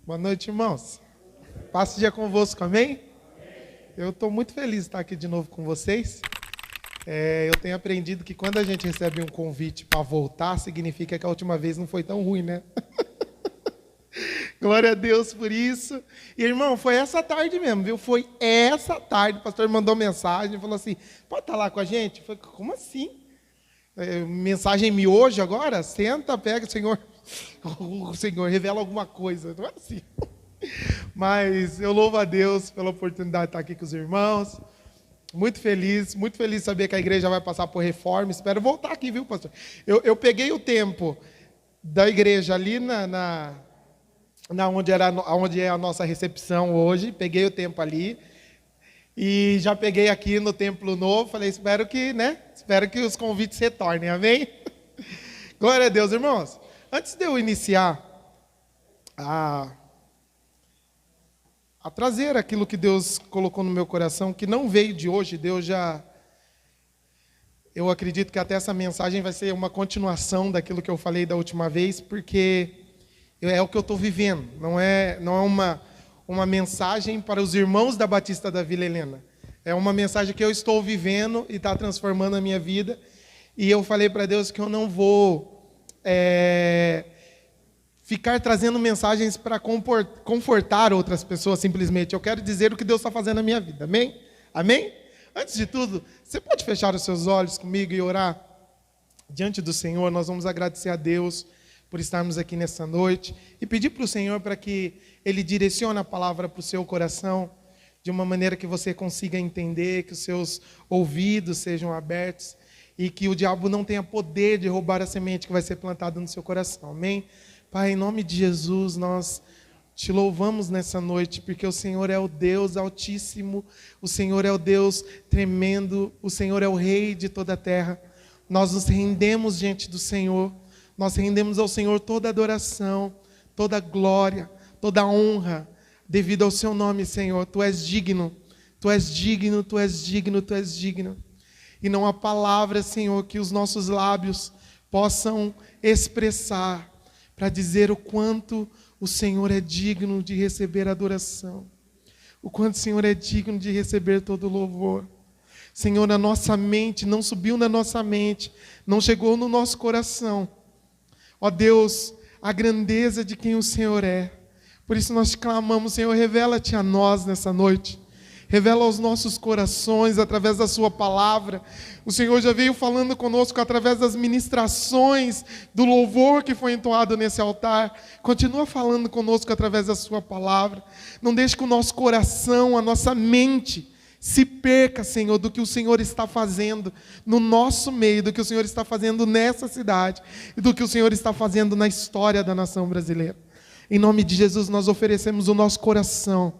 Boa noite, irmãos. Passo o dia convosco, amém? Eu estou muito feliz de estar aqui de novo com vocês. Eu tenho aprendido que quando a gente recebe um convite para voltar, significa que a última vez não foi tão ruim, né? Glória a Deus por isso. E, irmão, foi essa tarde mesmo, viu? Foi essa tarde. O pastor mandou mensagem e falou assim, pode estar lá com a gente? Eu falei, como assim? Mensagem miojo agora? Senta, pega, o Senhor revela alguma coisa. Não é assim. Mas eu louvo a Deus pela oportunidade de estar aqui com os irmãos. Muito feliz de saber que a igreja vai passar por reforma. Espero voltar aqui, viu, pastor? Eu peguei o tempo da igreja ali onde é a nossa recepção hoje. Peguei o tempo ali. E já peguei aqui no Templo Novo. Falei, espero que os convites retornem. Amém? Glória a Deus, irmãos. Antes de eu iniciar a trazer aquilo que Deus colocou no meu coração, que não veio de hoje, eu acredito que até essa mensagem vai ser uma continuação daquilo que eu falei da última vez, porque é o que eu estou vivendo, não é uma mensagem para os irmãos da Batista da Vila Helena, é uma mensagem que eu estou vivendo e está transformando a minha vida, e eu falei para Deus que eu não vou ficar trazendo mensagens para confortar outras pessoas simplesmente. Eu quero dizer o que Deus está fazendo na minha vida. Amém? Amém? Antes de tudo, você pode fechar os seus olhos comigo e orar diante do Senhor. Nós vamos agradecer a Deus por estarmos aqui nessa noite e pedir para o Senhor para que Ele direcione a palavra para o seu coração de uma maneira que você consiga entender, que os seus ouvidos sejam abertos e que o diabo não tenha poder de roubar a semente que vai ser plantada no seu coração. Amém? Pai, em nome de Jesus, nós te louvamos nessa noite, porque o Senhor é o Deus Altíssimo, o Senhor é o Deus tremendo, o Senhor é o Rei de toda a terra. Nós nos rendemos diante do Senhor, nós rendemos ao Senhor toda adoração, toda glória, toda honra, devido ao seu nome, Senhor. Tu és digno, tu és digno, tu és digno, tu és digno. E não há palavra, Senhor, que os nossos lábios possam expressar para dizer o quanto o Senhor é digno de receber adoração, o quanto o Senhor é digno de receber todo louvor. Senhor, a nossa mente não subiu na nossa mente, não chegou no nosso coração. Ó Deus, a grandeza de quem o Senhor é. Por isso nós clamamos, Senhor, revela-te a nós nessa noite. Revela aos nossos corações através da sua palavra. O Senhor já veio falando conosco através das ministrações, do louvor que foi entoado nesse altar. Continua falando conosco através da sua palavra. Não deixe que o nosso coração, a nossa mente se perca, Senhor, do que o Senhor está fazendo no nosso meio, do que o Senhor está fazendo nessa cidade e do que o Senhor está fazendo na história da nação brasileira. Em nome de Jesus, nós oferecemos o nosso coração,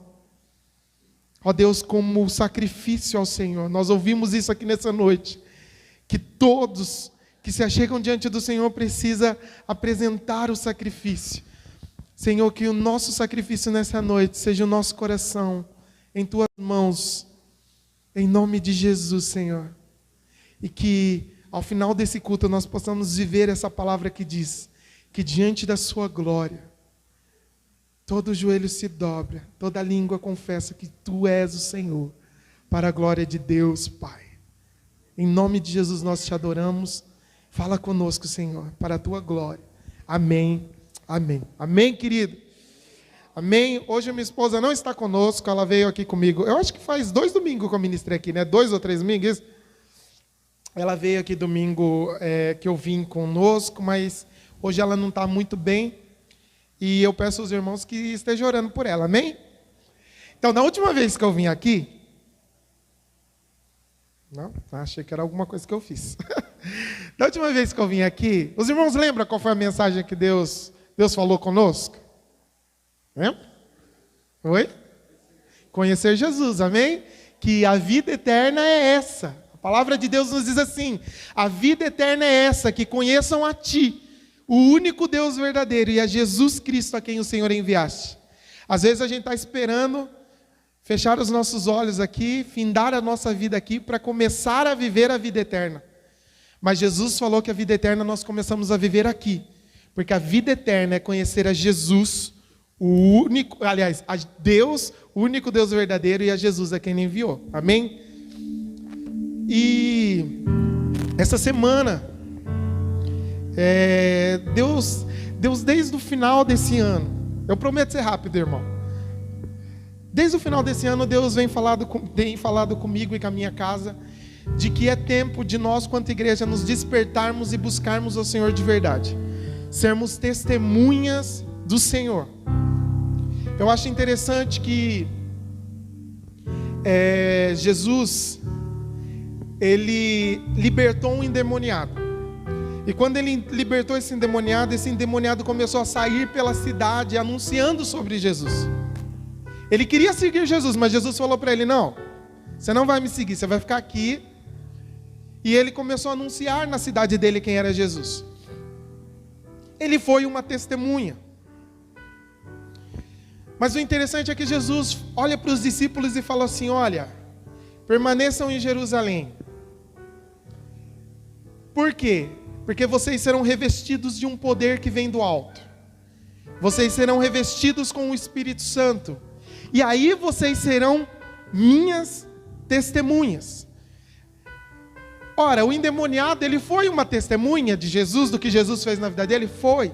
ó Deus, como sacrifício ao Senhor. Nós ouvimos isso aqui nessa noite, que todos que se achegam diante do Senhor precisam apresentar o sacrifício. Senhor, que o nosso sacrifício nessa noite seja o nosso coração em Tuas mãos, em nome de Jesus, Senhor. E que ao final desse culto nós possamos viver essa palavra que diz que diante da Sua glória, todo joelho se dobra, toda língua confessa que Tu és o Senhor, para a glória de Deus, Pai. Em nome de Jesus nós Te adoramos. Fala conosco, Senhor, para a Tua glória. Amém, amém. Amém, querido? Amém? Hoje minha esposa não está conosco, ela veio aqui comigo. Eu acho que faz 2 domingos que eu ministrei aqui, né? 2 ou 3 domingos. Ela veio aqui domingo que eu vim conosco, mas hoje ela não está muito bem. E eu peço aos irmãos que estejam orando por ela, amém? Então, na última vez que eu vim aqui... Não, achei que era alguma coisa que eu fiz. Da última vez que eu vim aqui, os irmãos lembram qual foi a mensagem que Deus falou conosco? Lembra? Oi? Conhecer Jesus, amém? Que a vida eterna é essa. A palavra de Deus nos diz assim: a vida eterna é essa, que conheçam a Ti, o único Deus verdadeiro, e a Jesus Cristo a quem o Senhor enviaste. Às vezes a gente está esperando fechar os nossos olhos aqui, findar a nossa vida aqui, para começar a viver a vida eterna. Mas Jesus falou que a vida eterna nós começamos a viver aqui, porque a vida eterna é conhecer a Jesus, Deus, o único Deus verdadeiro, e a Jesus a quem ele enviou. Amém? E essa semana, Deus desde o final desse ano, eu prometo ser rápido, irmão. Desde o final desse ano, Deus tem falado comigo e com a minha casa, de que é tempo de nós, quanto igreja, nos despertarmos e buscarmos o Senhor de verdade. Sermos testemunhas do Senhor. Eu acho interessante que Jesus, ele libertou um endemoniado. E quando ele libertou esse endemoniado começou a sair pela cidade anunciando sobre Jesus. Ele queria seguir Jesus, mas Jesus falou para ele: não, você não vai me seguir, você vai ficar aqui. E ele começou a anunciar na cidade dele quem era Jesus. Ele foi uma testemunha. Mas o interessante é que Jesus olha para os discípulos e fala assim: olha, permaneçam em Jerusalém. Por quê? Porque vocês serão revestidos de um poder que vem do alto. Vocês serão revestidos com o Espírito Santo. E aí vocês serão minhas testemunhas. Ora, o endemoniado, ele foi uma testemunha de Jesus, do que Jesus fez na vida dele? Foi.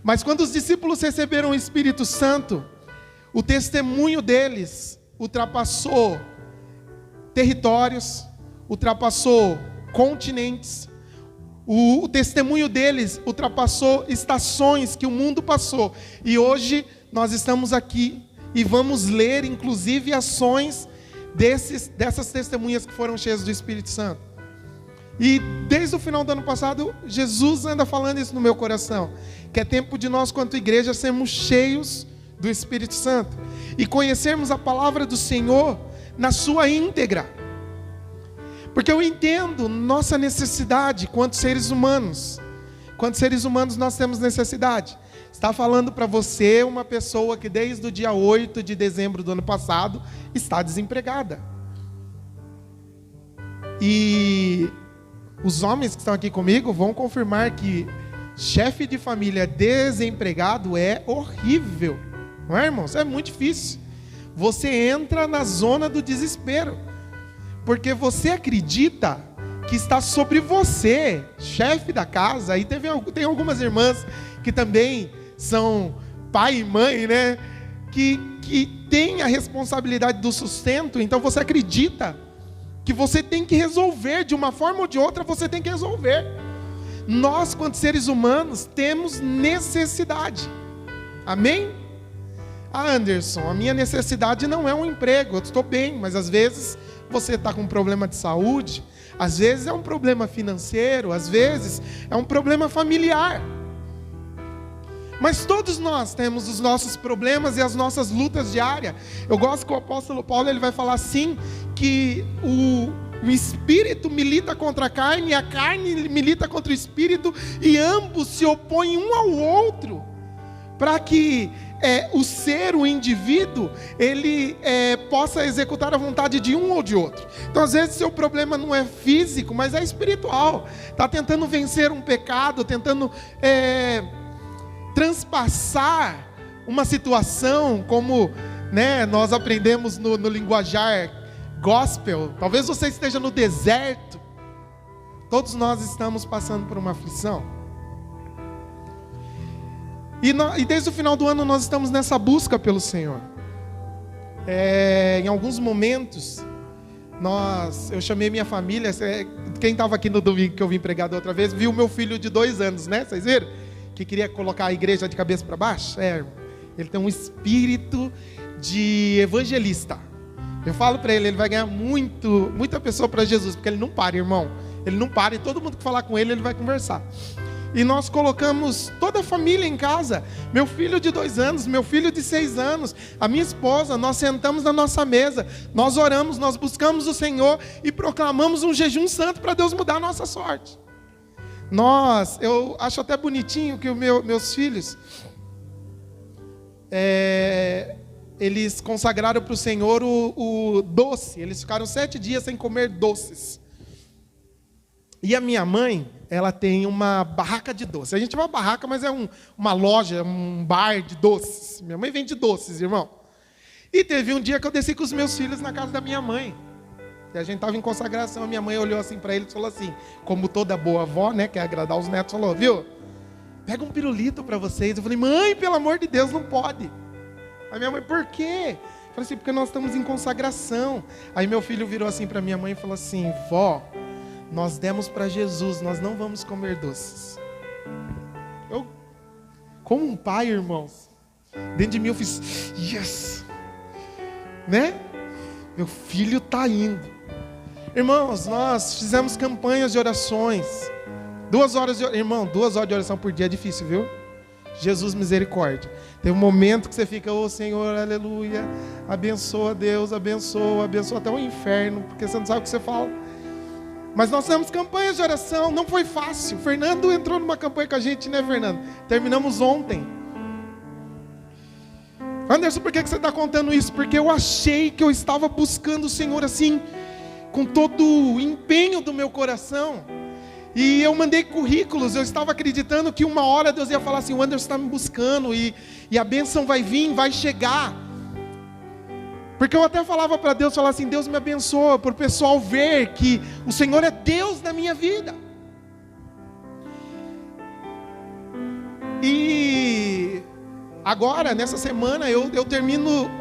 Mas quando os discípulos receberam o Espírito Santo, o testemunho deles ultrapassou territórios, ultrapassou continentes. O testemunho deles ultrapassou estações que o mundo passou. E hoje nós estamos aqui e vamos ler, inclusive, ações dessas testemunhas que foram cheias do Espírito Santo. E desde o final do ano passado, Jesus anda falando isso no meu coração, que é tempo de nós, quanto igreja, sermos cheios do Espírito Santo e conhecermos a palavra do Senhor na sua íntegra. Porque eu entendo nossa necessidade quanto seres humanos. Quanto seres humanos nós temos necessidade. Está falando para você uma pessoa que desde o dia 8 de dezembro do ano passado está desempregada. E os homens que estão aqui comigo vão confirmar que chefe de família desempregado é horrível. Não é, irmãos? É muito difícil. Você entra na zona do desespero. Porque você acredita que está sobre você, chefe da casa. Aí tem algumas irmãs que também são pai e mãe, né? Que tem a responsabilidade do sustento. Então você acredita que você tem que resolver, de uma forma ou de outra você tem que resolver. Nós, quanto seres humanos, temos necessidade. Amém? Anderson, a minha necessidade não é um emprego, eu estou bem, mas às vezes você está com um problema de saúde, às vezes é um problema financeiro, às vezes é um problema familiar. Mas todos nós temos os nossos problemas e as nossas lutas diárias. Eu gosto que o apóstolo Paulo ele vai falar assim, que o espírito milita contra a carne milita contra o espírito, e ambos se opõem um ao outro, para que o indivíduo, ele possa executar a vontade de um ou de outro. Então às vezes seu problema não é físico, mas é espiritual. Está tentando vencer um pecado, tentando transpassar uma situação, como nós aprendemos no linguajar gospel. Talvez você esteja no deserto. Todos nós estamos passando por uma aflição. E desde o final do ano nós estamos nessa busca pelo Senhor. Em alguns momentos, eu chamei minha família. Quem estava aqui no domingo que eu vim pregar da outra vez, viu meu filho de 2 anos, né? Vocês viram? Que queria colocar a igreja de cabeça para baixo. Ele tem um espírito de evangelista. Eu falo para ele vai ganhar muita pessoa para Jesus, porque ele não para, irmão. Ele não para, e todo mundo que falar com ele vai conversar. E nós colocamos toda a família em casa. Meu filho de 2 anos, meu filho de 6 anos, a minha esposa, nós sentamos na nossa mesa, nós oramos, nós buscamos o Senhor e proclamamos um jejum santo para Deus mudar a nossa sorte. Eu acho até bonitinho que meus filhos, eles consagraram para o Senhor o doce. Eles ficaram 7 dias sem comer doces. E a minha mãe, ela tem uma barraca de doces. A gente chama barraca, mas é uma loja, um bar de doces. Minha mãe vende doces, irmão. E teve um dia que eu desci com os meus filhos na casa da minha mãe. E a gente estava em consagração, a minha mãe olhou assim para ele e falou assim, como toda boa avó, né, quer agradar os netos, falou, viu, pega um pirulito para vocês. Eu falei, mãe, pelo amor de Deus, não pode. Aí minha mãe, por quê? Eu falei assim, porque nós estamos em consagração. Aí meu filho virou assim para minha mãe e falou assim, vó, nós demos para Jesus, nós não vamos comer doces. Eu, como um pai, irmãos, dentro de mim eu fiz, yes, né? Meu filho está indo. Irmãos, nós fizemos campanhas de orações. 2 horas de oração. Irmão, 2 horas de oração por dia é difícil, viu? Jesus, misericórdia. Tem um momento que você fica, ô Senhor, aleluia, abençoa Deus, abençoa até o inferno, porque você não sabe o que você fala. Mas nós fizemos campanhas de oração, não foi fácil. Fernando entrou numa campanha com a gente, né, Fernando? Terminamos ontem. Anderson, por que você está contando isso? Porque eu achei que eu estava buscando o Senhor assim, com todo o empenho do meu coração. E eu mandei currículos, eu estava acreditando que uma hora Deus ia falar assim, o Anderson está me buscando e a bênção vai vir, vai chegar. Porque eu até falava para Deus, falava assim, Deus me abençoa, para o pessoal ver que o Senhor é Deus na minha vida. E agora, nessa semana, eu termino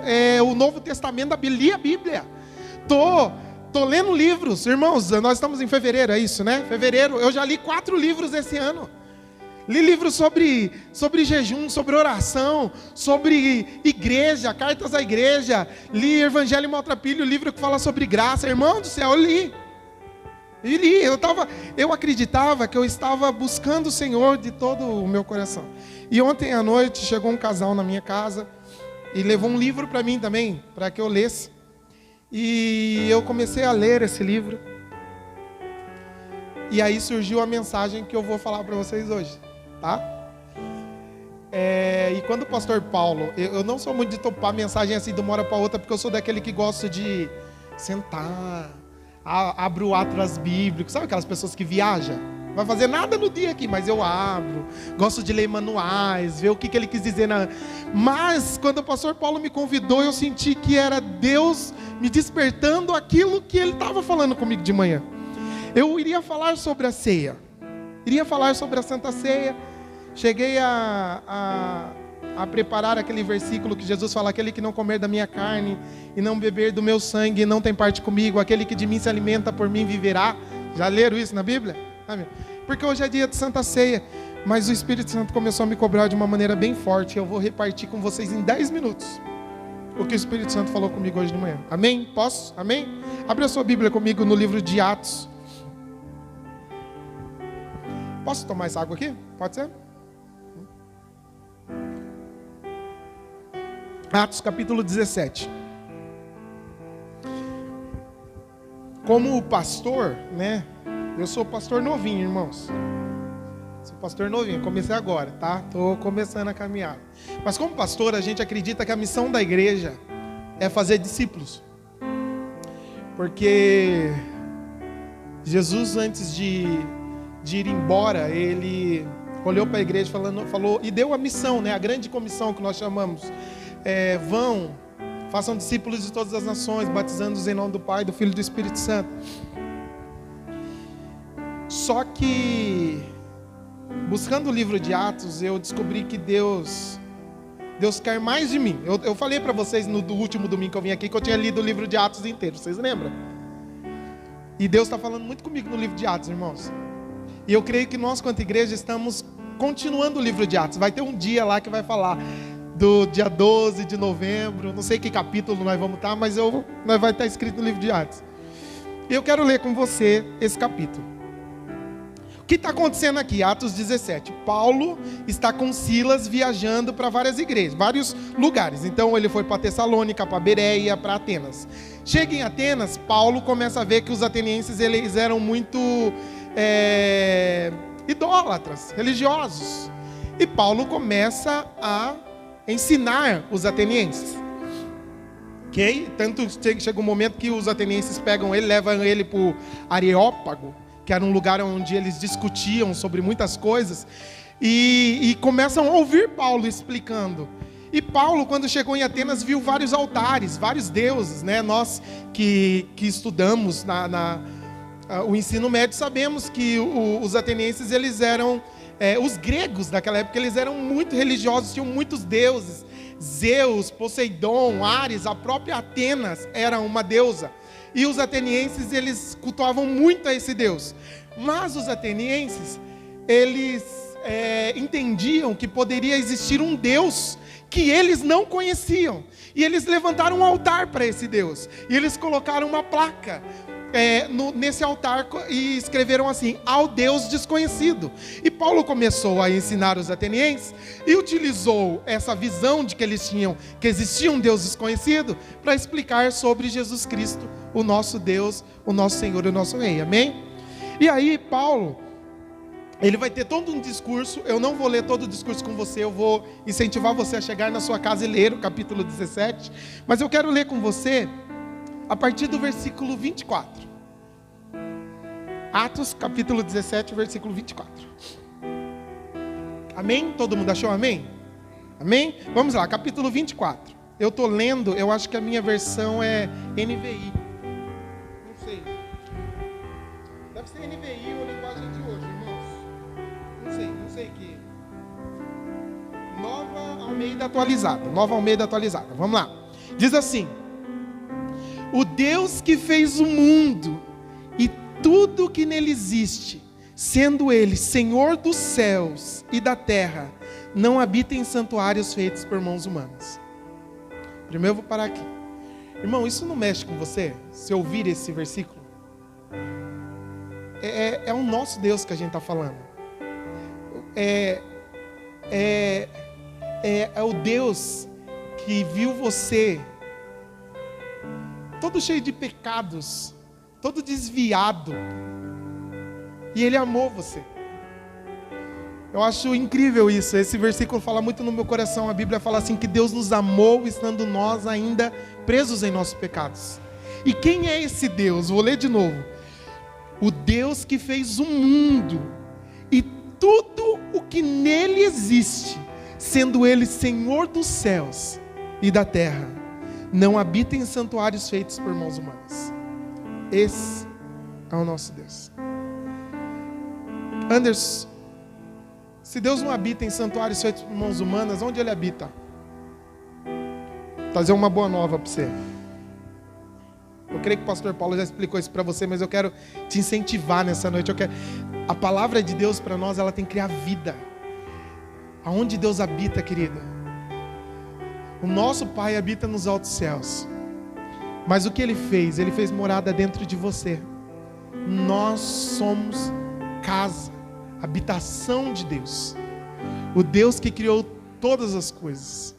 o Novo Testamento da Bíblia, a Bíblia. Tô lendo livros, irmãos, nós estamos em fevereiro, é isso, né? Fevereiro, eu já li 4 livros esse ano. Li livros sobre jejum, sobre oração, sobre igreja, cartas à igreja. Li Evangelho Maltrapilho, o livro que fala sobre graça. Irmão do céu, eu li. Eu acreditava que eu estava buscando o Senhor de todo o meu coração. E ontem à noite chegou um casal na minha casa e levou um livro para mim também, para que eu lesse. E eu comecei a ler esse livro. E aí surgiu a mensagem que eu vou falar para vocês hoje, tá? E quando o pastor Paulo, eu não sou muito de topar mensagem assim de uma hora para outra, porque eu sou daquele que gosta de sentar, abro o Atlas Bíblico, sabe aquelas pessoas que viajam? Não vai fazer nada no dia aqui, mas eu abro, gosto de ler manuais, ver o que ele quis dizer. Mas quando o pastor Paulo me convidou, eu senti que era Deus me despertando aquilo que ele estava falando comigo de manhã. Eu iria falar sobre a ceia, iria falar sobre a Santa Ceia. Cheguei a preparar aquele versículo que Jesus fala, aquele que não comer da minha carne e não beber do meu sangue não tem parte comigo, aquele que de mim se alimenta por mim viverá. Já leram isso na Bíblia? Amém. Porque hoje é dia de Santa Ceia, mas o Espírito Santo começou a me cobrar de uma maneira bem forte. Eu vou repartir com vocês em 10 minutos o que o Espírito Santo falou comigo hoje de manhã. Amém? Posso? Amém? Abre a sua Bíblia comigo no livro de Atos. Posso tomar essa água aqui? Pode ser? Atos capítulo 17. Como pastor, né? Eu sou pastor novinho, irmãos. Sou pastor novinho, comecei agora, tá? Estou começando a caminhar. Mas como pastor, a gente acredita que a missão da igreja é fazer discípulos. Porque Jesus, antes de ir embora, ele olhou para a igreja falou e deu a missão, né? A grande comissão que nós chamamos. Vão, façam discípulos de todas as nações, batizando-os em nome do Pai, do Filho e do Espírito Santo. Só que, buscando o livro de Atos, eu descobri que Deus quer mais de mim. Eu falei para vocês no último domingo que eu vim aqui, que eu tinha lido o livro de Atos inteiro, vocês lembram? E Deus está falando muito comigo no livro de Atos, irmãos. E eu creio que nós, quanto igreja, estamos continuando o livro de Atos. Vai ter um dia lá que vai falar do dia 12 de novembro, não sei que capítulo nós vamos estar, mas nós vai estar escrito no livro de Atos. E eu quero ler com você esse capítulo. O que está acontecendo aqui? Atos 17. Paulo está com Silas viajando para várias igrejas, vários lugares. Então ele foi para Tessalônica, para Bereia, para Atenas. Chega em Atenas, Paulo começa a ver que os atenienses eles eram muito idólatras, religiosos. E Paulo começa a ensinar os atenienses. Ok? Tanto chega um momento que os atenienses pegam ele, levam ele para o Areópago, que era um lugar onde eles discutiam sobre muitas coisas, e começam a ouvir Paulo explicando. E Paulo, quando chegou em Atenas, viu vários altares, vários deuses, né? Nós que estudamos o ensino médio sabemos que os atenienses, eles eram, os gregos daquela época, eles eram muito religiosos, tinham muitos deuses. Zeus, Poseidon, Ares, a própria Atenas era uma deusa. E os atenienses, eles cultuavam muito a esse Deus. Mas os atenienses, eles entendiam que poderia existir um Deus que eles não conheciam. E eles levantaram um altar para esse Deus. E eles colocaram uma placa nesse altar e escreveram assim: ao Deus desconhecido. E Paulo começou a ensinar os atenienses e utilizou essa visão de que eles tinham, que existia um Deus desconhecido, para explicar sobre Jesus Cristo, o nosso Deus, o nosso Senhor e o nosso Rei, amém? E aí Paulo, ele vai ter todo um discurso. Eu não vou ler todo o discurso com você, eu vou incentivar você a chegar na sua casa e ler o capítulo 17, mas eu quero ler com você a partir do versículo 24. Atos, capítulo 17, versículo 24. Amém? Todo mundo achou amém? Amém? Vamos lá, capítulo 24. Eu estou lendo, eu acho que a minha versão é NVI. Não sei. Deve ser NVI ou linguagem de hoje, irmãos. Não sei que. Nova Almeida atualizada. Vamos lá. Diz assim: o Deus que fez o mundo e tudo que nele existe, sendo ele Senhor dos céus e da terra, não habita em santuários feitos por mãos humanas. Primeiro eu vou parar aqui. Irmão, isso não mexe com você? Se ouvir esse versículo? É o nosso Deus que a gente está falando. É o Deus que viu você todo cheio de pecados, todo desviado, e Ele amou você. Eu acho incrível isso. Esse versículo fala muito no meu coração. A Bíblia fala assim, que Deus nos amou estando nós ainda presos em nossos pecados. E quem é esse Deus? Vou ler de novo. O Deus que fez o mundo e tudo o que nele existe, sendo Ele Senhor dos céus e da terra, não habita em santuários feitos por mãos humanas. Esse é o nosso Deus. Anderson, se Deus não habita em santuários feitos por mãos humanas, onde Ele habita? Vou trazer uma boa nova para você. Eu creio que o pastor Paulo já explicou isso para você, mas eu quero te incentivar nessa noite. A palavra de Deus para nós, ela tem que criar vida. Aonde Deus habita, querida? O nosso Pai habita nos altos céus. Mas o que Ele fez? Ele fez morada dentro de você. Nós somos casa, habitação de Deus. O Deus que criou todas as coisas.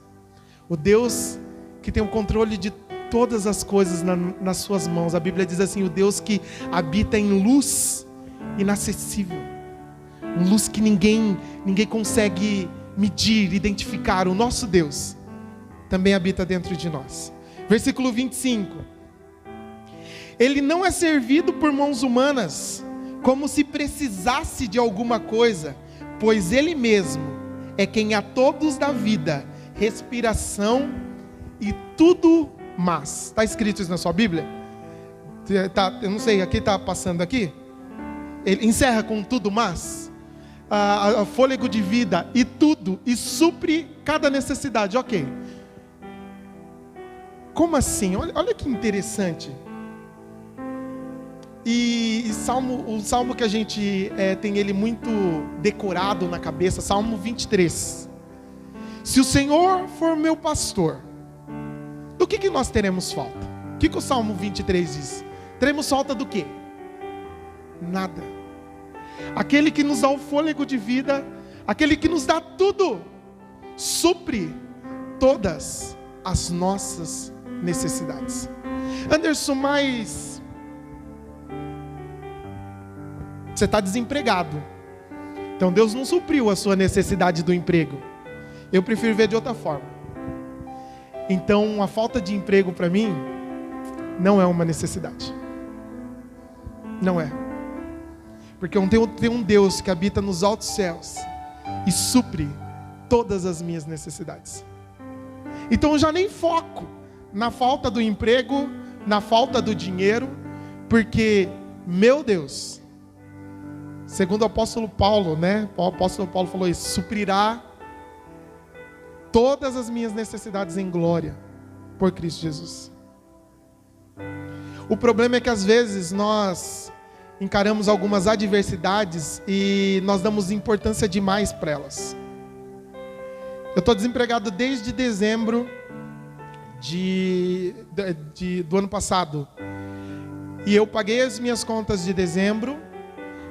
O Deus que tem o controle de todas as coisas nas suas mãos. A Bíblia diz assim: o Deus que habita em luz inacessível. Luz que ninguém consegue medir, identificar. O nosso Deus também habita dentro de nós. Versículo 25. Ele não é servido por mãos humanas, como se precisasse de alguma coisa, pois Ele mesmo é quem a todos dá vida, respiração e tudo mais. Está escrito isso na sua Bíblia? Eu não sei, aqui está passando aqui? Ele encerra com tudo mais. A fôlego de vida e tudo, e supre cada necessidade, ok. Como assim? Olha que interessante. E o salmo que a gente tem ele muito decorado na cabeça, Salmo 23. Se o Senhor for meu pastor, do que nós teremos falta? O que o Salmo 23 diz? Teremos falta do quê? Nada. Aquele que nos dá o fôlego de vida, aquele que nos dá tudo, supre todas as nossas necessidades. Anderson, mas você está desempregado, então Deus não supriu a sua necessidade do emprego. Eu prefiro ver de outra forma. Então a falta de emprego para mim não é uma necessidade. Não é. Porque eu tenho um Deus que habita nos altos céus e supre todas as minhas necessidades. Então eu já nem foco na falta do emprego, na falta do dinheiro, porque meu Deus, segundo o apóstolo Paulo, né? O apóstolo Paulo falou isso: suprirá todas as minhas necessidades em glória por Cristo Jesus. O problema é que às vezes nós encaramos algumas adversidades e nós damos importância demais para elas. Eu estou desempregado desde dezembro do ano passado. E eu paguei as minhas contas de dezembro,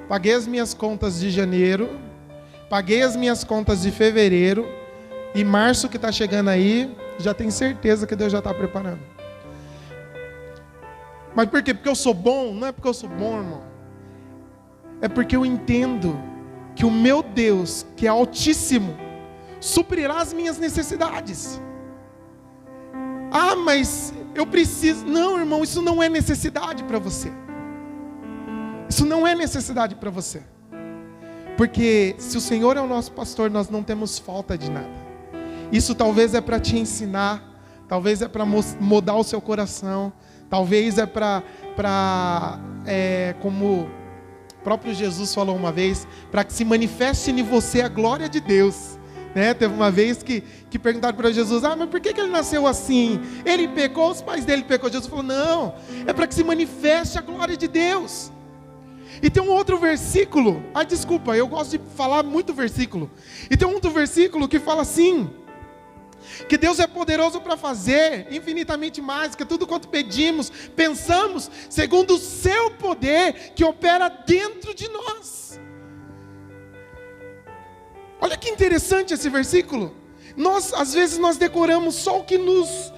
paguei as minhas contas de janeiro, paguei as minhas contas de fevereiro, e março que está chegando aí, já tenho certeza que Deus já está preparando. Mas por quê? Porque eu sou bom? Não é porque eu sou bom, irmão. É porque eu entendo que o meu Deus, que é altíssimo, suprirá as minhas necessidades. Ah, mas eu preciso... Não, irmão, isso não é necessidade para você. Isso não é necessidade para você. Porque se o Senhor é o nosso pastor, nós não temos falta de nada. Isso talvez é para te ensinar, talvez é para mudar o seu coração, talvez é como o próprio Jesus falou uma vez, para que se manifeste em você a glória de Deus. Né? Teve uma vez que perguntaram para Jesus: mas por que ele nasceu assim? Ele pecou, os pais dele pecou. Jesus falou: não, é para que se manifeste a glória de Deus. E tem um outro versículo, desculpa, eu gosto de falar muito versículo. E tem um outro versículo que fala assim: que Deus é poderoso para fazer infinitamente mais que tudo quanto pedimos, pensamos, segundo o seu poder que opera dentro de nós. Olha que interessante esse versículo. Às vezes nós decoramos só o que nos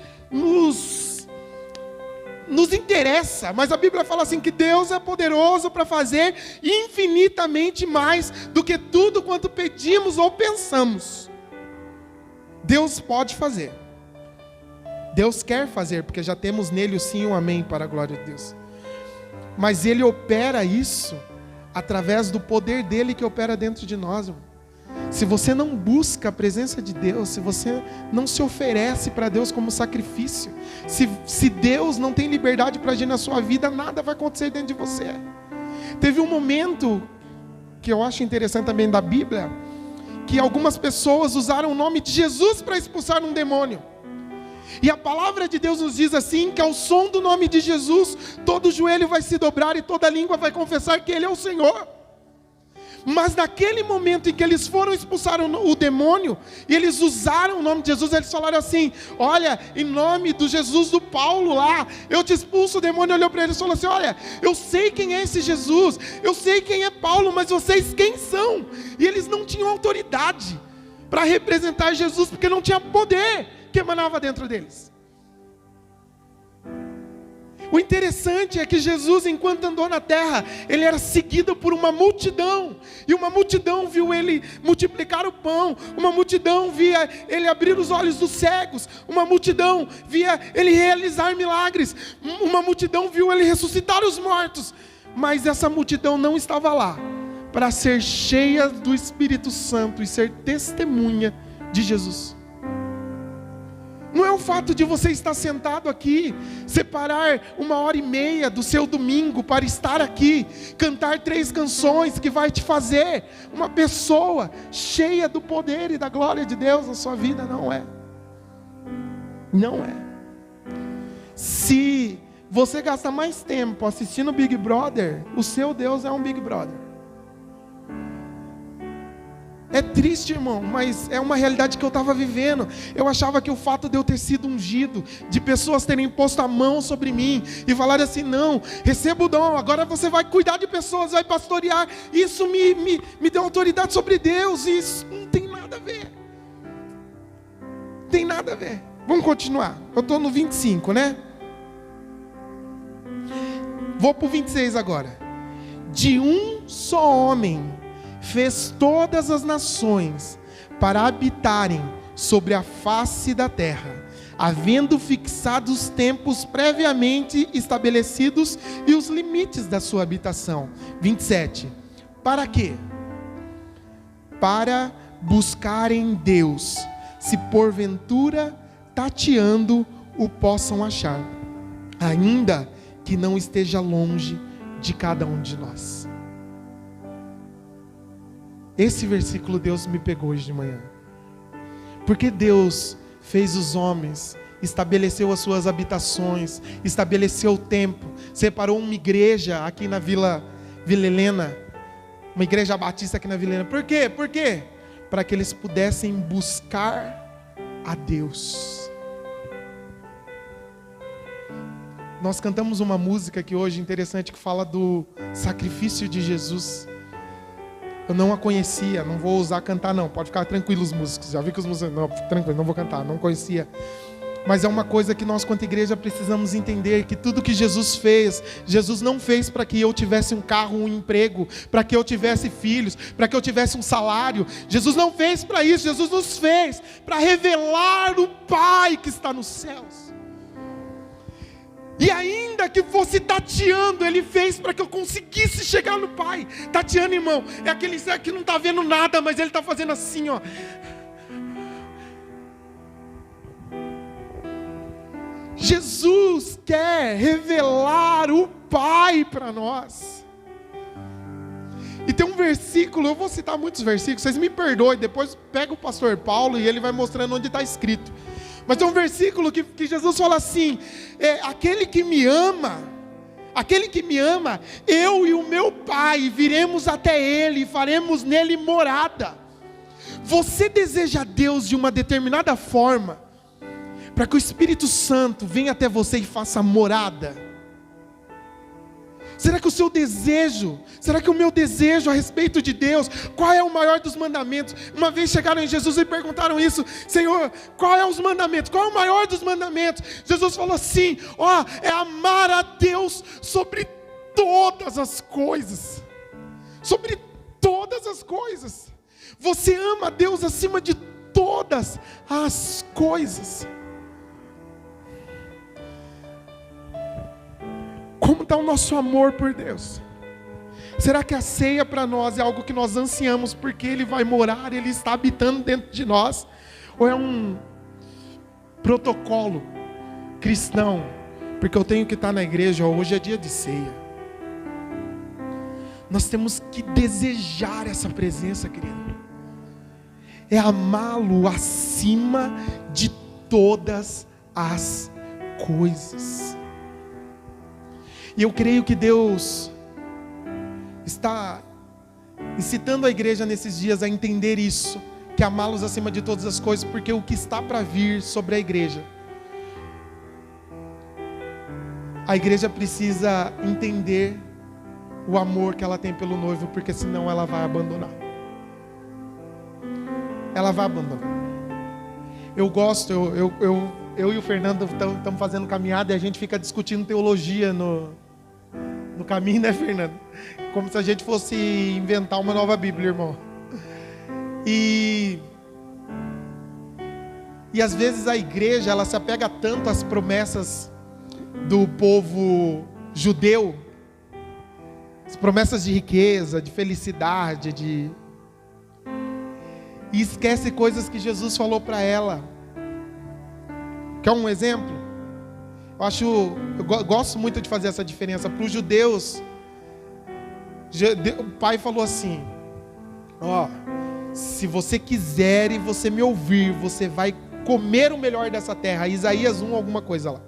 interessa, mas a Bíblia fala assim, que Deus é poderoso para fazer infinitamente mais do que tudo quanto pedimos ou pensamos. Deus pode fazer. Deus quer fazer, porque já temos nele o sim e o amém para a glória de Deus. Mas Ele opera isso através do poder dele que opera dentro de nós, irmão. Se você não busca a presença de Deus, se você não se oferece para Deus como sacrifício, se Deus não tem liberdade para agir na sua vida, nada vai acontecer dentro de você. Teve um momento que eu acho interessante também da Bíblia, que algumas pessoas usaram o nome de Jesus para expulsar um demônio. E a palavra de Deus nos diz assim, que ao som do nome de Jesus, todo joelho vai se dobrar e toda língua vai confessar que Ele é o Senhor. Mas naquele momento em que eles foram expulsar o demônio, e eles usaram o nome de Jesus, eles falaram assim: olha, em nome do Jesus do Paulo lá, eu te expulso. O demônio olhou para eles e falou assim: olha, eu sei quem é esse Jesus, eu sei quem é Paulo, mas vocês quem são? E eles não tinham autoridade para representar Jesus, porque não tinha poder que emanava dentro deles. O interessante é que Jesus, enquanto andou na terra, Ele era seguido por uma multidão. E uma multidão viu Ele multiplicar o pão. Uma multidão via Ele abrir os olhos dos cegos. Uma multidão via Ele realizar milagres. Uma multidão viu Ele ressuscitar os mortos. Mas essa multidão não estava lá para ser cheia do Espírito Santo e ser testemunha de Jesus. Não é o fato de você estar sentado aqui, separar 1h30 do seu domingo para estar aqui, cantar 3 canções que vai te fazer uma pessoa cheia do poder e da glória de Deus na sua vida. Não é. Não é. Se você gasta mais tempo assistindo Big Brother, o seu Deus é um Big Brother. É triste, irmão, mas é uma realidade que eu estava vivendo. Eu achava que o fato de eu ter sido ungido, de pessoas terem posto a mão sobre mim e falarem assim: não, receba o dom, agora você vai cuidar de pessoas, vai pastorear, isso me deu autoridade sobre Deus. E isso não tem nada a ver. Tem nada a ver. Vamos continuar. Eu estou no 25, né? Vou para o 26 agora. De um só homem fez todas as nações para habitarem sobre a face da terra, havendo fixado os tempos previamente estabelecidos e os limites da sua habitação. 27. Para quê? Para buscar em Deus, se porventura tateando o possam achar, ainda que não esteja longe de cada um de nós. Esse versículo Deus me pegou hoje de manhã. Porque Deus fez os homens, estabeleceu as suas habitações, estabeleceu o tempo, separou uma igreja aqui na Vila Helena, uma igreja batista aqui na Vila Helena. Por quê? Por quê? Para que eles pudessem buscar a Deus. Nós cantamos uma música aqui hoje interessante que fala do sacrifício de Jesus. Eu não a conhecia, não vou ousar cantar não, pode ficar tranquilos os músicos, já vi que os músicos, não, tranquilo, não vou cantar, não conhecia. Mas é uma coisa que nós, quanto igreja, precisamos entender, que tudo que Jesus fez, Jesus não fez para que eu tivesse um carro, um emprego, para que eu tivesse filhos, para que eu tivesse um salário. Jesus não fez para isso, Jesus nos fez para revelar o Pai que está nos céus. E ainda que fosse tateando, Ele fez para que eu conseguisse chegar no Pai. Tateando, irmão, é aquele ser que não está vendo nada, mas Ele está fazendo assim, ó. Jesus quer revelar o Pai para nós. E tem um versículo, eu vou citar muitos versículos, vocês me perdoem, depois pega o pastor Paulo e ele vai mostrando onde está escrito. Mas tem um versículo que Jesus fala assim: aquele que me ama, eu e o meu Pai viremos até Ele e faremos nele morada. Você deseja Deus de uma determinada forma, para que o Espírito Santo venha até você e faça morada? Será que o seu desejo, será que o meu desejo a respeito de Deus, qual é o maior dos mandamentos? Uma vez chegaram em Jesus e perguntaram isso: Senhor, qual é os mandamentos? Qual é o maior dos mandamentos? Jesus falou assim: é amar a Deus sobre todas as coisas. Sobre todas as coisas. Você ama a Deus acima de todas as coisas. Como está o nosso amor por Deus? Será que a ceia para nós é algo que nós ansiamos porque Ele vai morar, Ele está habitando dentro de nós? Ou é um protocolo cristão, porque eu tenho que estar na igreja, hoje é dia de ceia? Nós temos que desejar essa presença, querido. É amá-lo acima de todas as coisas. E eu creio que Deus está incitando a igreja nesses dias a entender isso, que amá-los acima de todas as coisas, porque o que está para vir sobre a igreja precisa entender o amor que ela tem pelo noivo, porque senão ela vai abandonar. Ela vai abandonar. Eu gosto, eu e o Fernando estamos fazendo caminhada e a gente fica discutindo teologia no caminho, né, Fernando? Como se a gente fosse inventar uma nova Bíblia, irmão. E às vezes a igreja, ela se apega tanto às promessas do povo judeu, as promessas de riqueza, de felicidade, e esquece coisas que Jesus falou para ela. Quer um exemplo? Eu gosto muito de fazer essa diferença. Para os judeus, o pai falou assim: se você quiser e você me ouvir, você vai comer o melhor dessa terra. Isaías 1, alguma coisa lá.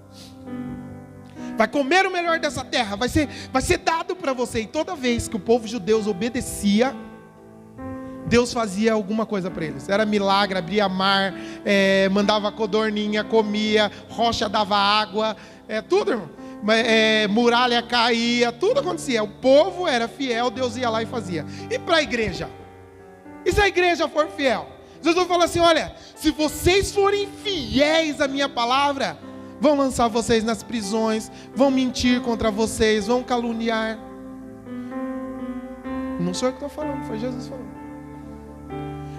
Vai comer o melhor dessa terra, vai ser dado para você. E toda vez que o povo judeu obedecia, Deus fazia alguma coisa para eles. Era milagre, abria mar, mandava codorninha, comia, rocha dava água, tudo, irmão. Muralha caía, tudo acontecia. O povo era fiel, Deus ia lá e fazia. E para a igreja? E se a igreja for fiel? Jesus falou assim: olha, se vocês forem fiéis à minha palavra, vão lançar vocês nas prisões, vão mentir contra vocês, vão caluniar. Não sou eu que estou falando, foi Jesus falando.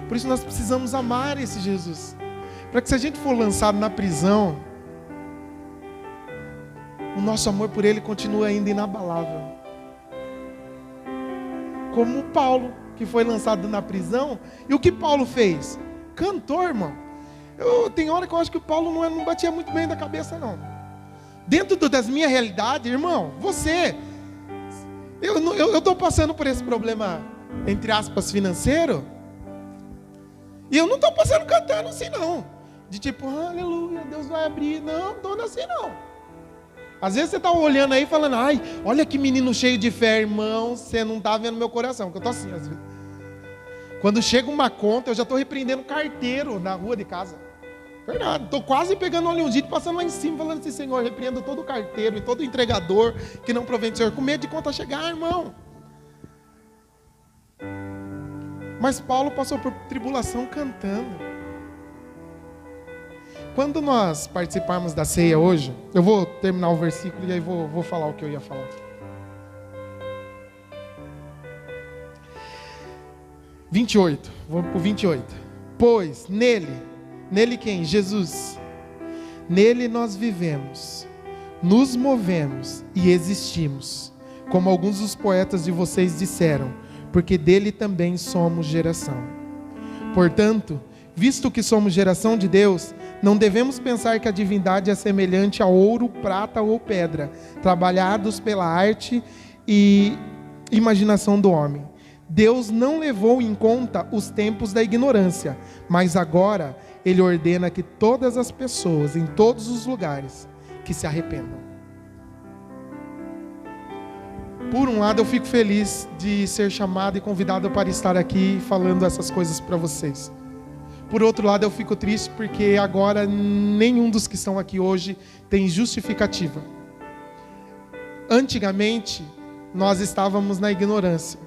Por isso nós precisamos amar esse Jesus, para que se a gente for lançado na prisão, o nosso amor por Ele continue ainda inabalável. como Paulo, que foi lançado na prisão. E o que Paulo fez? Cantou, irmão. Tem hora que eu acho que o Paulo não batia muito bem da cabeça, não. Dentro das minhas realidades, irmão, eu estou passando por esse problema, entre aspas, financeiro, e eu não estou passando cantando assim, não. De tipo, aleluia, Deus vai abrir. Não estou assim, não. Às vezes você está olhando aí falando, ai, olha que menino cheio de fé, irmão, você não está vendo meu coração, porque eu estou assim, às vezes. Quando chega uma conta, eu já estou repreendendo carteiro na rua de casa. Verdade, estou quase pegando um leãozinho e passando lá em cima, falando assim, Senhor, repreenda todo o carteiro e todo o entregador que não provém do Senhor, com medo de conta chegar, irmão. Mas Paulo passou por tribulação cantando. Quando nós participarmos da ceia hoje, eu vou terminar o versículo e aí vou falar o que eu ia falar. Vamos para o 28. Pois nele quem? Jesus. Nele nós vivemos, nos movemos e existimos, como alguns dos poetas de vocês disseram, porque dele também somos geração. Portanto, visto que somos geração de Deus, não devemos pensar que a divindade é semelhante a ouro, prata ou pedra, trabalhados pela arte e imaginação do homem. Deus não levou em conta os tempos da ignorância, mas agora Ele ordena que todas as pessoas, em todos os lugares, que se arrependam. Por um lado, eu fico feliz de ser chamado e convidado para estar aqui falando essas coisas para vocês. Por outro lado, eu fico triste porque agora nenhum dos que estão aqui hoje tem justificativa. Antigamente, nós estávamos na ignorância.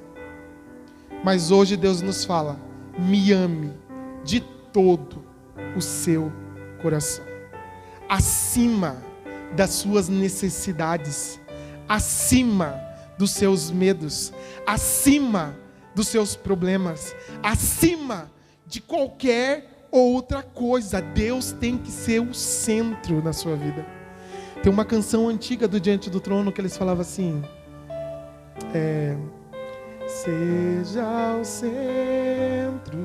Mas hoje Deus nos fala, me ame de todo o seu coração. Acima das suas necessidades, acima dos seus medos, acima dos seus problemas, acima de qualquer outra coisa. Deus tem que ser o centro na sua vida. Tem uma canção antiga do Diante do Trono que eles falavam assim, seja o centro,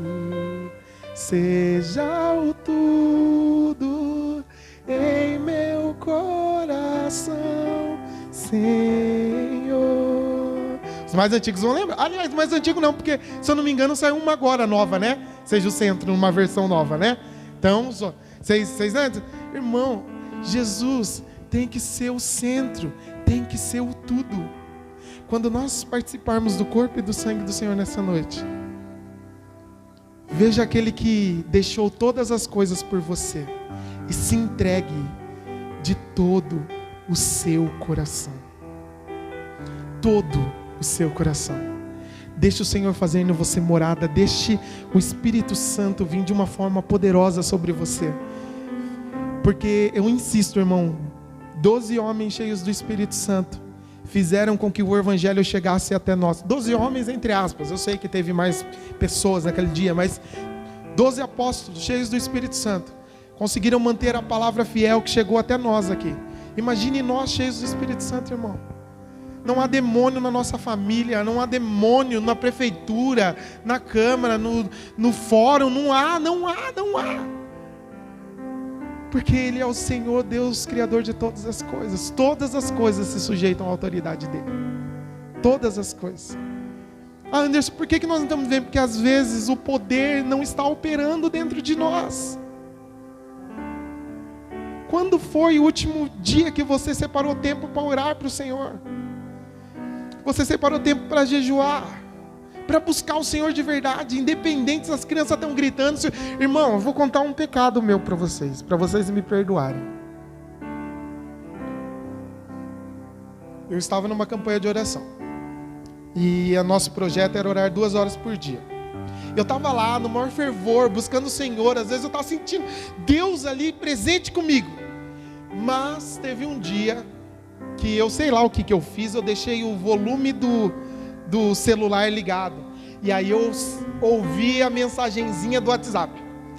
seja o tudo em meu coração, Senhor. Os mais antigos vão lembrar. Aliás, mais antigo não, porque, se eu não me engano, saiu uma agora nova, né? Seja o centro, numa versão nova, né? Então, vocês irmão, Jesus tem que ser o centro, tem que ser o tudo. Quando nós participarmos do corpo e do sangue do Senhor nessa noite, veja aquele que deixou todas as coisas por você e se entregue de todo o seu coração. Todo o seu coração. Deixe o Senhor fazer em você morada, deixe o Espírito Santo vir de uma forma poderosa sobre você. Porque eu insisto, irmão, 12 homens cheios do Espírito Santo fizeram com que o Evangelho chegasse até nós. 12 homens, entre aspas, eu sei que teve mais pessoas naquele dia, mas 12 apóstolos cheios do Espírito Santo conseguiram manter a palavra fiel que chegou até nós aqui. Imagine nós cheios do Espírito Santo, irmão. Não há demônio na nossa família, não há demônio na prefeitura, na câmara, no fórum, não há. Porque Ele é o Senhor Deus, Criador de todas as coisas. Todas as coisas se sujeitam à autoridade dEle. Todas as coisas. Anderson, por que nós não estamos vendo? Porque às vezes o poder não está operando dentro de nós. Quando foi o último dia que você separou tempo para orar para o Senhor? Você separou tempo para jejuar, para buscar o Senhor de verdade, independente se as crianças estão gritando. Irmão, eu vou contar um pecado meu para vocês me perdoarem. Eu estava numa campanha de oração, e o nosso projeto era orar 2 horas por dia. Eu estava lá no maior fervor, buscando o Senhor. Às vezes eu estava sentindo Deus ali presente comigo. Mas teve um dia que eu sei lá o que eu fiz, eu deixei o volume do celular ligado. E aí eu ouvi a mensagenzinha do WhatsApp.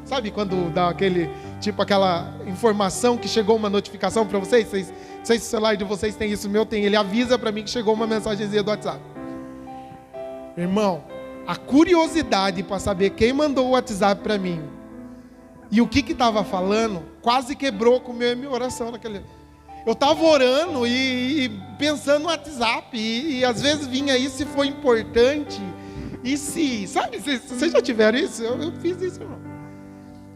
Sabe quando dá aquela informação que chegou uma notificação para vocês? Não sei se o celular de vocês tem isso, o meu tem. Ele avisa para mim que chegou uma mensagenzinha do WhatsApp. Irmão, a curiosidade para saber quem mandou o WhatsApp para mim e o que estava falando, quase quebrou com a minha oração naquele. Eu estava orando e pensando no WhatsApp, e às vezes vinha isso se foi importante, e se, sabe, vocês já tiveram isso? Eu fiz isso, irmão.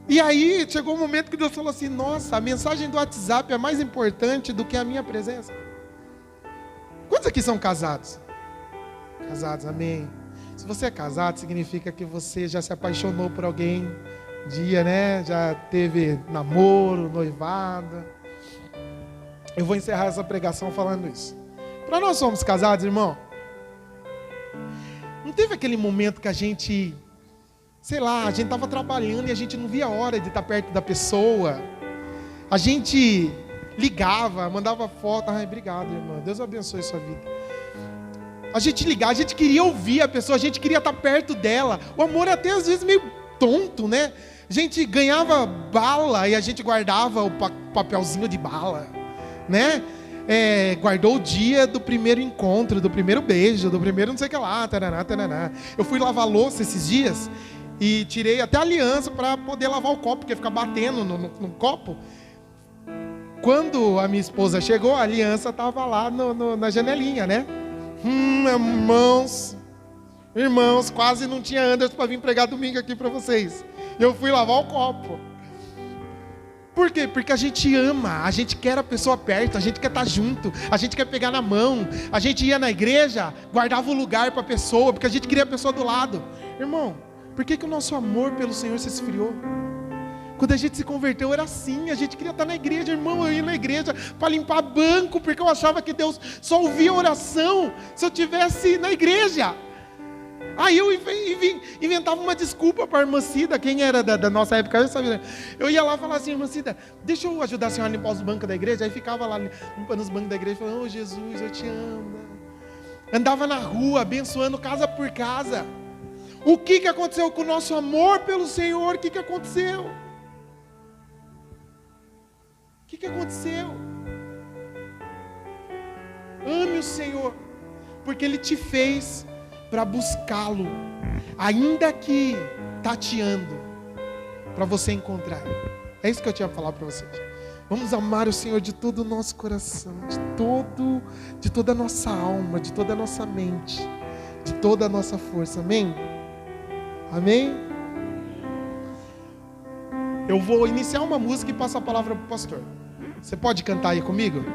E aí chegou um momento que Deus falou assim: nossa, a mensagem do WhatsApp é mais importante do que a minha presença. Quantos aqui são casados? Casados, amém. Se você é casado, significa que você já se apaixonou por alguém um dia, né? Já teve namoro, noivado. Eu vou encerrar essa pregação falando isso. Para nós somos casados, irmão, não teve aquele momento que a gente, sei lá, a gente estava trabalhando e a gente não via a hora de estar perto da pessoa. A gente ligava, mandava foto. Ai, obrigado, irmão. Deus abençoe sua vida. A gente ligava, a gente queria ouvir a pessoa, a gente queria estar perto dela. O amor é até às vezes meio tonto, né? A gente ganhava bala e a gente guardava o papelzinho de bala, né? Guardou o dia do primeiro encontro, do primeiro beijo, do primeiro não sei o que lá, taraná, taraná. Eu fui lavar louça esses dias e tirei até a aliança para poder lavar o copo, porque fica batendo no copo. Quando a minha esposa chegou, a aliança estava lá na janelinha, né? Irmãos, quase não tinha Anderson para vir pregar domingo aqui para vocês. Eu fui lavar o copo. Por quê? Porque a gente ama, a gente quer a pessoa perto, a gente quer estar junto, a gente quer pegar na mão, a gente ia na igreja, guardava o lugar para a pessoa, porque a gente queria a pessoa do lado. Irmão, por que o nosso amor pelo Senhor se esfriou? Quando a gente se converteu era assim, a gente queria estar na igreja, irmão, eu ia na igreja para limpar banco, porque eu achava que Deus só ouvia oração se eu estivesse na igreja. Aí eu inventava uma desculpa para a irmã Cida, quem era da nossa época, eu sabia. Eu ia lá e falava assim: irmã Cida, deixa eu ajudar a senhora a limpar os bancos da igreja. Aí ficava lá limpando os bancos da igreja, falando: oh Jesus, eu te amo. Andava na rua, abençoando casa por casa. O que aconteceu com o nosso amor pelo Senhor? O que aconteceu? O que aconteceu? Ame o Senhor, porque Ele te fez para buscá-lo, ainda que tateando, para você encontrar. É isso que eu tinha para falar para vocês. Vamos amar o Senhor de todo o nosso coração, de toda a nossa alma, de toda a nossa mente, de toda a nossa força. Amém? Amém? Eu vou iniciar uma música e passar a palavra para o pastor. Você pode cantar aí comigo?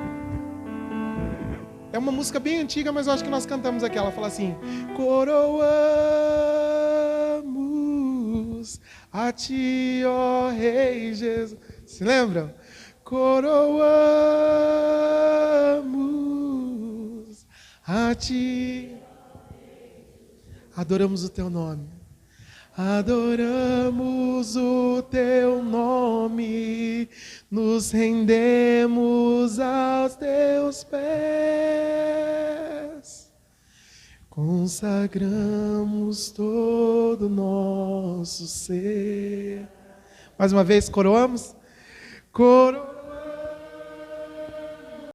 É uma música bem antiga, mas eu acho que nós cantamos aqui. Ela fala assim: coroamos a ti, ó Rei Jesus. Se lembram? Coroamos a ti. Adoramos o teu nome. Adoramos o teu nome, nos rendemos aos teus pés, consagramos todo o nosso ser. Mais uma vez, coroamos? Coroamos.